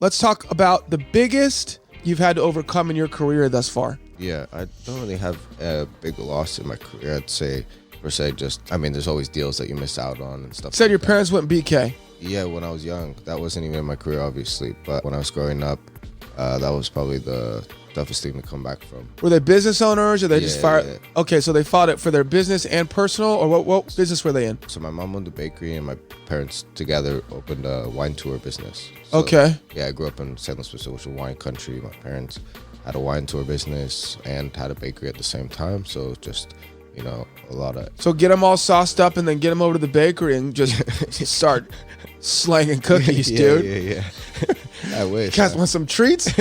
Let's talk about the biggest you've had to overcome in your career thus far. Yeah, I don't really have a big loss in my career, I'd say, per se. There's always deals that you miss out on and stuff. You said your parents went BK. Yeah, when I was young. That wasn't even in my career, obviously. But when I was growing up, that was probably the toughest thing to come back from. Were they business owners or they just fired? Yeah. Okay, so they fought it for their business and personal, or what business were they in? So my mom owned a bakery and my parents together opened a wine tour business. So, Okay. Yeah, I grew up in San Luis Obispo, which is a wine country. My parents had a wine tour business and had a bakery at the same time. So just, a lot of... So get them all sauced up and then get them over to the bakery and just start slanging cookies, dude. Yeah. I wish. You guys want some treats?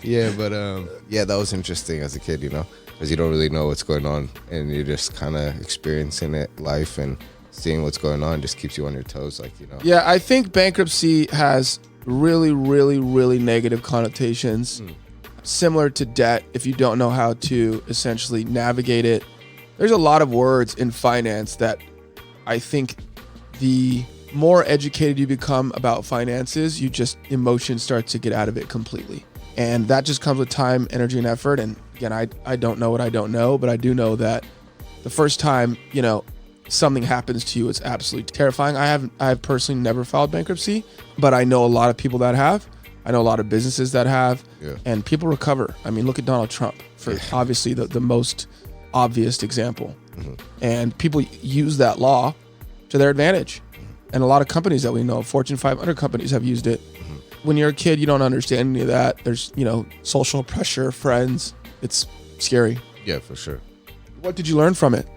Yeah, but that was interesting as a kid, because you don't really know what's going on and you're just kind of experiencing life and seeing what's going on just keeps you on your toes, Yeah, I think bankruptcy has really, really, really negative connotations, similar to debt if you don't know how to essentially navigate it. There's a lot of words in finance that I think the more educated you become about finances, emotions start to get out of it completely. And that just comes with time, energy, and effort. And again, I don't know what I don't know, but I do know that the first time, something happens to you, it's absolutely terrifying. I have personally never filed bankruptcy, but I know a lot of people that have. I know a lot of businesses that have, and people recover. I mean, look at Donald Trump for obviously the most obvious example. And people use that law to their advantage. And a lot of companies that we know, Fortune 500 companies, have used it. When you're a kid, you don't understand any of that. There's, social pressure, friends. It's scary. Yeah, for sure. What did you learn from it?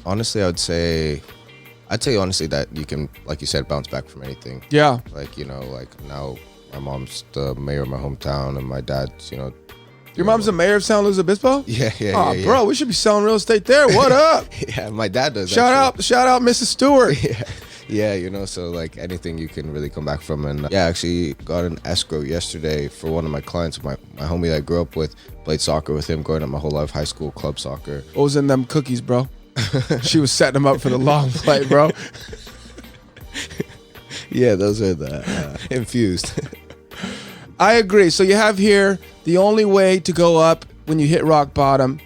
Honestly, I'd say honestly that you can, like you said, bounce back from anything. Yeah. Like now my mom's the mayor of my hometown and my dad's, Your mom's the mayor of San Luis Obispo? Yeah. Bro, we should be selling real estate there. What up? Yeah, my dad does. Shout out, Mrs. Stewart. Yeah, so anything you can really come back from. And I actually got an escrow yesterday for one of my clients. My homie that I grew up with, played soccer with him growing up my whole life, high school, club soccer. What was in them cookies, bro? She was setting them up for the long play, bro. Yeah, those are the infused. I agree. So you have here the only way to go up when you hit rock bottom,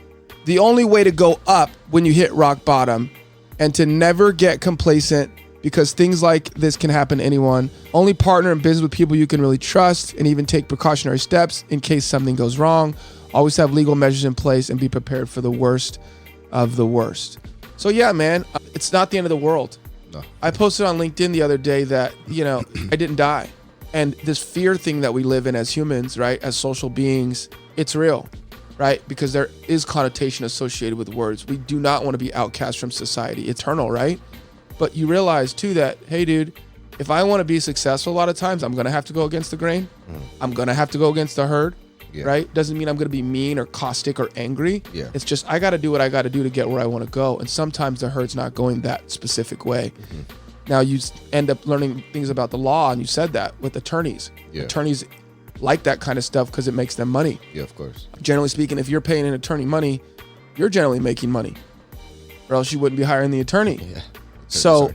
the only way to go up when you hit rock bottom, and to never get complacent because things like this can happen to anyone. Only partner in business with people you can really trust and even take precautionary steps in case something goes wrong. Always have legal measures in place and be prepared for the worst of the worst. So yeah, man, it's not the end of the world. No. I posted on LinkedIn the other day that, I didn't die. And this fear thing that we live in as humans, right, as social beings, it's real, right? Because there is connotation associated with words. We do not want to be outcast from society, eternal, right? But you realize too that, hey, dude, if I want to be successful, a lot of times I'm going to have to go against the grain. I'm going to have to go against the herd, right? Doesn't mean I'm going to be mean or caustic or angry. Yeah. It's just I got to do what I got to do to get where I want to go. And sometimes the herd's not going that specific way. Now you end up learning things about the law, and you said that with attorneys. Yeah. Attorneys like that kind of stuff because it makes them money. Yeah, of course. Generally speaking, if you're paying an attorney money, you're generally making money, or else you wouldn't be hiring the attorney. Yeah. So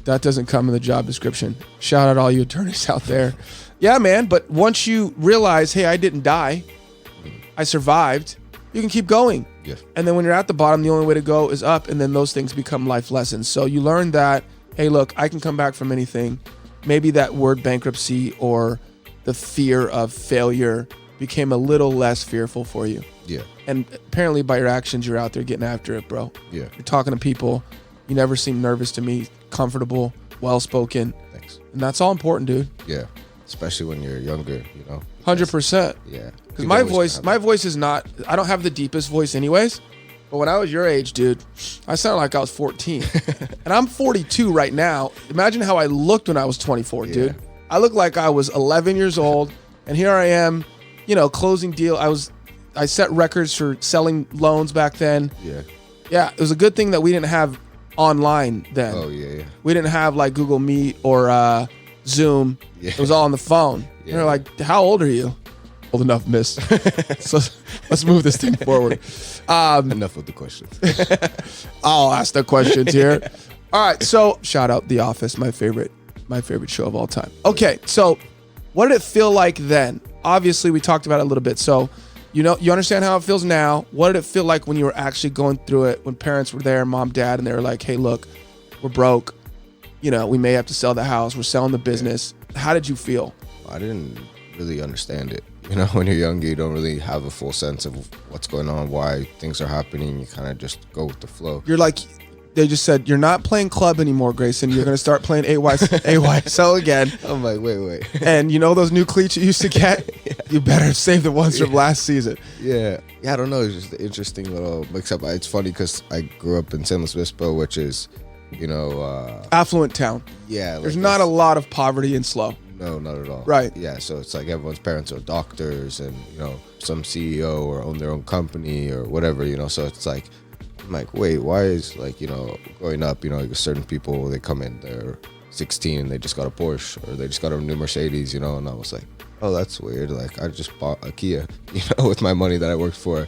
that doesn't come in the job description. Shout out all you attorneys out there. Yeah, man. But once you realize, hey, I didn't die, I survived, you can keep going. Yeah. And then when you're at the bottom, the only way to go is up, and then those things become life lessons. So you learn that, hey, look, I can come back from anything. Maybe that word bankruptcy or the fear of failure became a little less fearful for you. Yeah. And apparently by your actions, you're out there getting after it, bro. Yeah. You're talking to people. You never seem nervous to me, comfortable, well-spoken. Thanks. And that's all important, dude. Yeah. Especially when you're younger, 100%. Yeah. Because my voice is not, I don't have the deepest voice anyways. But when I was your age, dude, I sounded like I was 14. And I'm 42 right now. Imagine how I looked when I was 24, dude. I looked like I was 11 years old. And here I am, closing deal. I set records for selling loans back then. Yeah. Yeah, it was a good thing that we didn't have online then. Oh, yeah. We didn't have like Google Meet or Zoom. Yeah. It was all on the phone. Yeah. They're like, how old are you? Old enough, miss. So let's move this thing forward. Enough with the questions. I'll ask the questions here. All right, so shout out The Office, my favorite my favorite show of all time. Okay, so what did it feel like then? Obviously, we talked about it a little bit. So, you understand how it feels now. What did it feel like when you were actually going through it, when parents were there, mom, dad, and they were like, hey, look, we're broke. We may have to sell the house. We're selling the business. How did you feel? I didn't really understand it. When you're young, you don't really have a full sense of what's going on, why things are happening. You kind of just go with the flow. You're like, they just said, you're not playing club anymore, Grayson. You're going to start playing AYSL again. I'm like, wait. And those new cleats you used to get? Yeah. You better save the ones from last season. Yeah, I don't know. It's just an interesting little mix-up. It's funny because I grew up in San Luis Obispo, which is, affluent town. Yeah. There's not a lot of poverty in SLO. No, not at all. Right. Yeah, so it's like everyone's parents are doctors and, some CEO or own their own company or whatever, so it's like, I'm like, wait, why is growing up, like certain people, they come in, they're 16 and they just got a Porsche or they just got a new Mercedes, and I was like, oh, that's weird. Like I just bought a Kia, with my money that I worked for,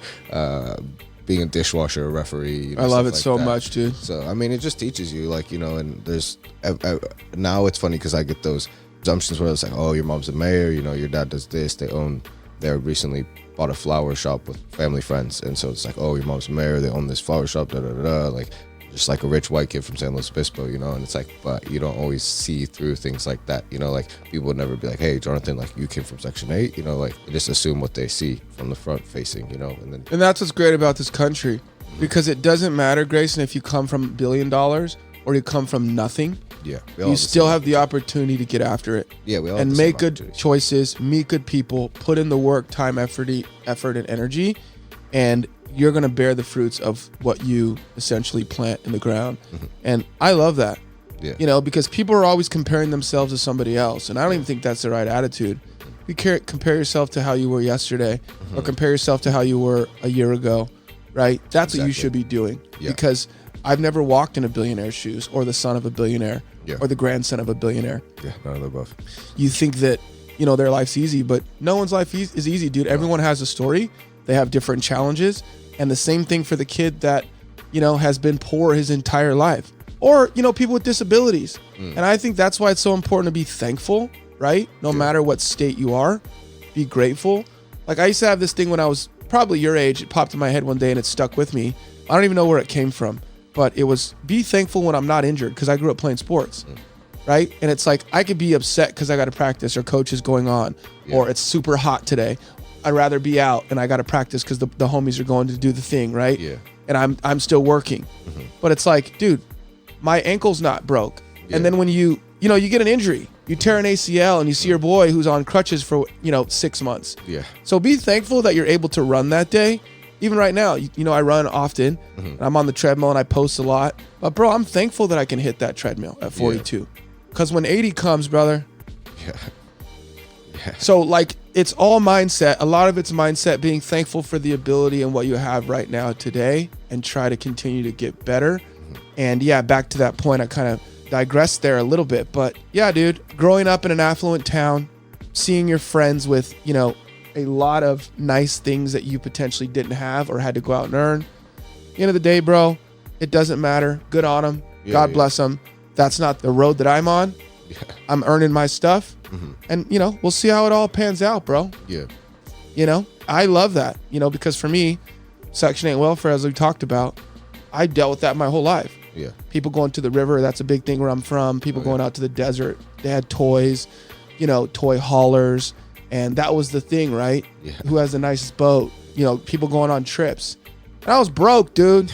being a dishwasher, a referee. I love it so much, dude. So, it just teaches you, and there's, now it's funny because I get those assumptions where it's like, oh, your mom's a mayor, your dad does this, they recently bought a flower shop with family friends, and so it's like, oh, your mom's a mayor, they own this flower shop, like just like a rich white kid from San Luis Obispo, and it's like, but you don't always see through things like that, like people would never be like, hey, Jonathan, like you came from Section 8, like they just assume what they see from the front facing, and that's what's great about this country, because it doesn't matter, Grayson, if you come from $1 billion or you come from nothing. Yeah, you still have the opportunity to get after it. Yeah, we all and make good choices, meet good people, put in the work, time, effort, and energy, and you're gonna bear the fruits of what you essentially plant in the ground. Mm-hmm. And I love that. Yeah. Because people are always comparing themselves to somebody else, and I don't even think that's the right attitude. You compare yourself to how you were yesterday, or compare yourself to how you were a year ago, right? That's what you should be doing. Yeah. Because I've never walked in a billionaire's shoes, or the son of a billionaire. Yeah. Or the grandson of a billionaire. Yeah, none of the above. You think that, their life's easy, but no one's life is easy, dude. Everyone has a story. They have different challenges. And the same thing for the kid that, has been poor his entire life. Or, people with disabilities. And I think that's why it's so important to be thankful, right? No matter what state you are, be grateful. Like I used to have this thing when I was probably your age. It popped in my head one day and it stuck with me. I don't even know where it came from. But it was be thankful when I'm not injured, because I grew up playing sports, right? And it's like I could be upset because I got to practice or coach is going on, or it's super hot today. I'd rather be out and I got to practice because the homies are going to do the thing, right? Yeah. And I'm still working. Mm-hmm. But it's like, dude, my ankle's not broke. Yeah. And then when you get an injury, you tear an ACL and you see your boy who's on crutches for 6 months. Yeah. So be thankful that you're able to run that day. Even right now, I run often. And I'm on the treadmill and I post a lot. But bro, I'm thankful that I can hit that treadmill at 42. Because when 80 comes, brother. Yeah. So it's all mindset. A lot of it's mindset, being thankful for the ability and what you have right now today, and try to continue to get better. And back to that point, I kind of digressed there a little bit. But yeah, dude, growing up in an affluent town, seeing your friends with, a lot of nice things that you potentially didn't have or had to go out and earn. At the end of the day, bro, it doesn't matter. Good on them. God bless them. That's not the road that I'm on. Yeah. I'm earning my stuff. Mm-hmm. And, we'll see how it all pans out, bro. Yeah. I love that, because for me, Section 8 welfare, as we talked about, I dealt with that my whole life. Yeah. People going to the river, that's a big thing where I'm from. People going out to the desert, they had toys, toy haulers. And that was the thing, right? Yeah. Who has the nicest boat? People going on trips. And I was broke, dude.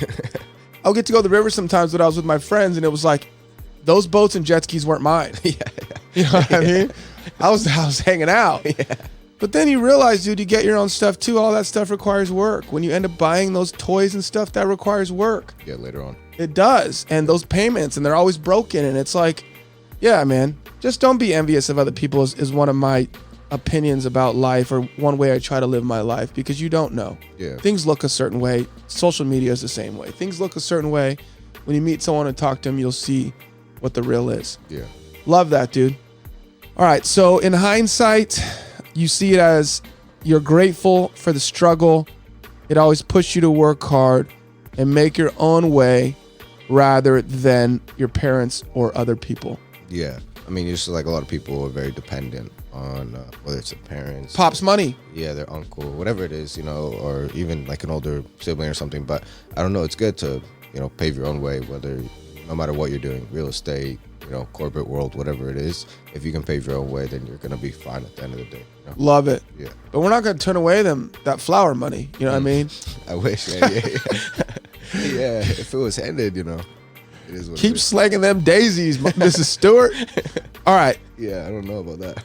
I would get to go to the river sometimes when I was with my friends, and it was like, those boats and jet skis weren't mine. Yeah. You know what I mean? I was hanging out. Yeah. But then you realize, dude, you get your own stuff too. All that stuff requires work. When you end up buying those toys and stuff, that requires work. Yeah, later on. It does. And those payments, and they're always broken. And it's like, yeah, man, just don't be envious of other people is one of my opinions about life, or one way I try to live my life, because you don't know. Yeah. Things look a certain way. Social media is the same way. Things look a certain way. When you meet someone and talk to them, you'll see what the real is. Yeah. Love that, dude. All right. So in hindsight, you see it as you're grateful for the struggle. It always pushed you to work hard and make your own way rather than your parents or other people. Yeah. mean, just like a lot of people are very dependent on whether it's their parents, Pop's money. yeah, their uncle, whatever it is, or even like an older sibling or something. But I don't know. It's good to pave your own way, whether no matter what you're doing, real estate, corporate world, whatever it is. If you can pave your own way, then you're gonna be fine at the end of the day. Love it. Yeah. But we're not gonna turn away that flower money. You know what I mean? I wish. Yeah. Yeah. If it was handed, it is what Keep it is. slanging them daisies, Mrs. Stewart. All right. Yeah, I don't know about that.